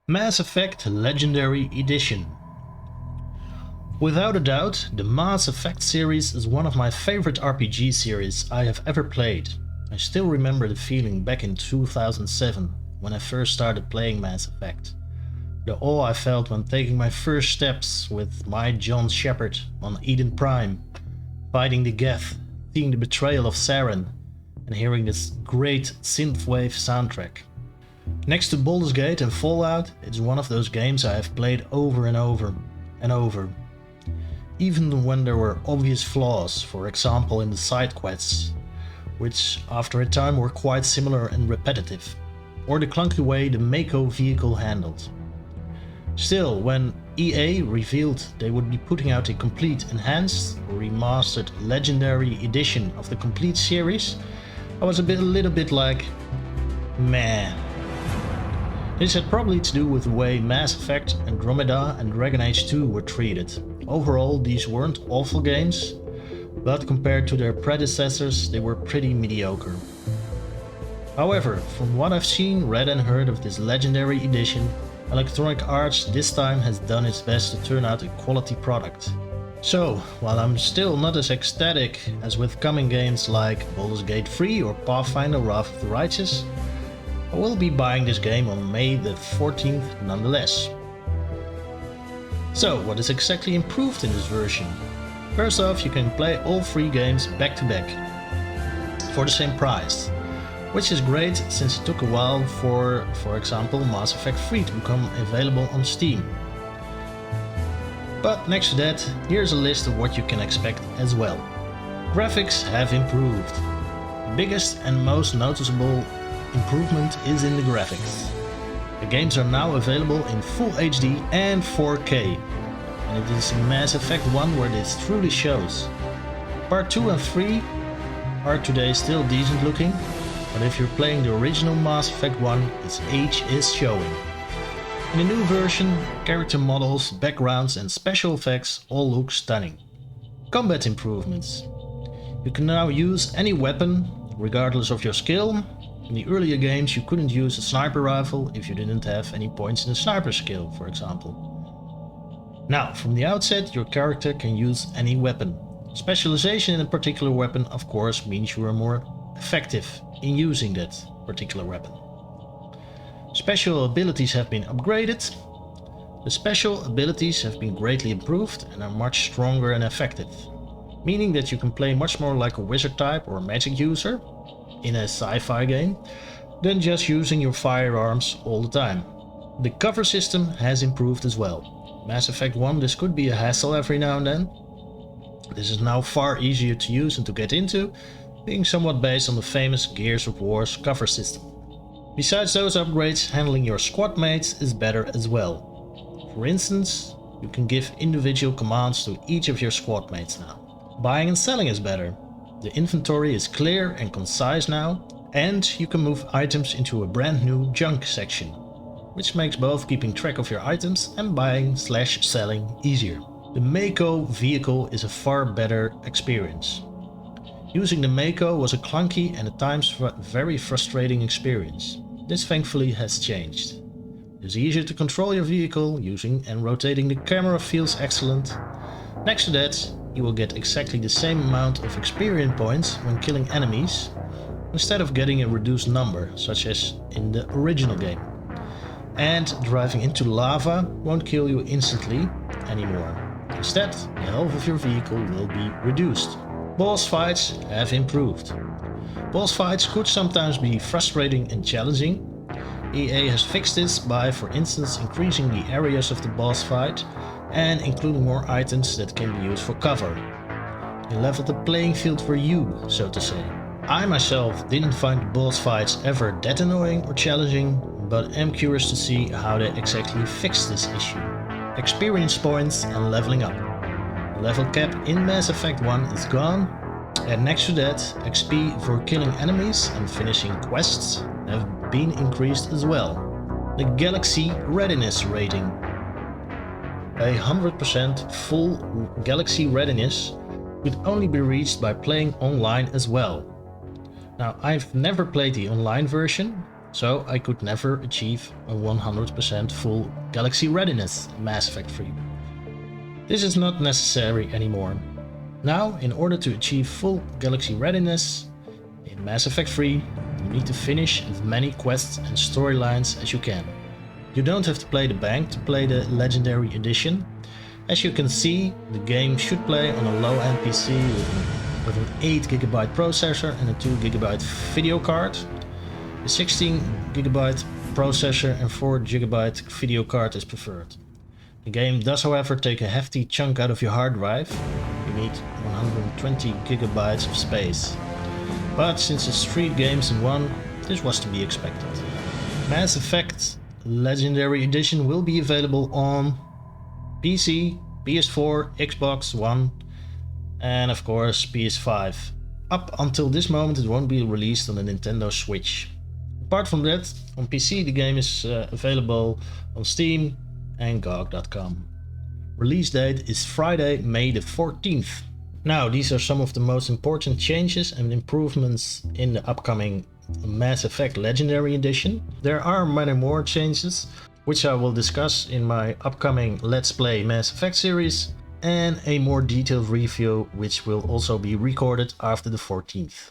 Mass Effect Legendary Edition. Without a doubt, the Mass Effect series is one of my favorite RPG series I have ever played. I still remember the feeling back in 2007 when I first started playing Mass Effect. The awe I felt when taking my first steps with my John Shepard on Eden Prime, fighting the Geth, seeing the betrayal of Saren, and hearing this great synthwave soundtrack. Next to Baldur's Gate and Fallout, it's one of those games I have played over and over and over. Even when there were obvious flaws, for example in the side quests, which after a time were quite similar and repetitive, or the clunky way the Mako Vehicle handled. Still, when EA revealed they would be putting out a complete enhanced or remastered legendary edition of the complete series, I was a little bit like, man. This had probably to do with the way Mass Effect, Andromeda and Dragon Age 2 were treated. Overall, these weren't awful games, but compared to their predecessors, they were pretty mediocre. However, from what I've seen, read and heard of this legendary edition, Electronic Arts this time has done its best to turn out a quality product. So, while I'm still not as ecstatic as with coming games like Baldur's Gate 3 or Pathfinder Wrath of the Righteous, I will be buying this game on May the 14th nonetheless. So, what is exactly improved in this version? First off, you can play all 3 games back to back for the same price, which is great since it took a while for example, Mass Effect 3 to become available on Steam. But next to that, here's a list of what you can expect as well. Graphics have improved. The biggest and most noticeable improvement is in the graphics. The games are now available in Full HD and 4K, and it is in Mass Effect 1 where this truly shows. Part 2 and 3 are today still decent looking, but if you're playing the original Mass Effect 1, its age is showing. In the new version, character models, backgrounds and special effects all look stunning. Combat improvements. You can now use any weapon, regardless of your skill. In the earlier games you couldn't use a sniper rifle if you didn't have any points in the sniper skill, for example. Now, from the outset, your character can use any weapon. Specialization in a particular weapon, of course, means you are more effective in using that particular weapon. Special abilities have been upgraded. The special abilities have been greatly improved and are much stronger and effective, meaning that you can play much more like a wizard type or magic user in a sci-fi game than just using your firearms all the time. The cover system has improved as well. Mass Effect 1, this could be a hassle every now and then. This is now far easier to use and to get into, being somewhat based on the famous Gears of War's cover system. Besides those upgrades, handling your squad mates is better as well. For instance, you can give individual commands to each of your squad mates now. Buying and selling is better. The inventory is clear and concise now, and you can move items into a brand new junk section, which makes both keeping track of your items and buying/selling easier. The Mako Vehicle is a far better experience. Using the Mako was a clunky and at times very frustrating experience. This thankfully has changed. It is easier to control your vehicle, using and rotating the camera feels excellent. Next to that, you will get exactly the same amount of experience points when killing enemies, instead of getting a reduced number, such as in the original game. And driving into lava won't kill you instantly anymore. Instead, the health of your vehicle will be reduced. Boss fights have improved. Boss fights could sometimes be frustrating and challenging. EA has fixed this by, for instance, increasing the areas of the boss fight and including more items that can be used for cover. They leveled the playing field for you, so to say. I myself didn't find boss fights ever that annoying or challenging, but am curious to see how they exactly fix this issue. Experience points and leveling up. Level cap in Mass Effect 1 is gone, and next to that, XP for killing enemies and finishing quests have been increased as well. The Galaxy Readiness rating. A 100% full Galaxy Readiness could only be reached by playing online as well. Now, I've never played the online version, so I could never achieve a 100% full Galaxy Readiness in Mass Effect 3. This is not necessary anymore. Now, in order to achieve full Galaxy Readiness in Mass Effect 3, you need to finish as many quests and storylines as you can. You don't have to play the bank to play the Legendary Edition. As you can see, the game should play on a low-end PC with an 8GB processor and a 2GB video card. The 16GB processor and 4GB video card is preferred. The game does, however, take a hefty chunk out of your hard drive. You need 120GB of space. But since it's 3 games in one, this was to be expected. Mass Effect Legendary Edition will be available on PC, PS4, Xbox One, and of course PS5. Up until this moment it won't be released on the Nintendo Switch. Apart from that, on PC the game is available on Steam and GOG.com. Release date is Friday, May the 14th. Now, these are some of the most important changes and improvements in the upcoming Mass Effect Legendary Edition. There are many more changes, which I will discuss in my upcoming Let's Play Mass Effect series, and a more detailed review which will also be recorded after the 14th.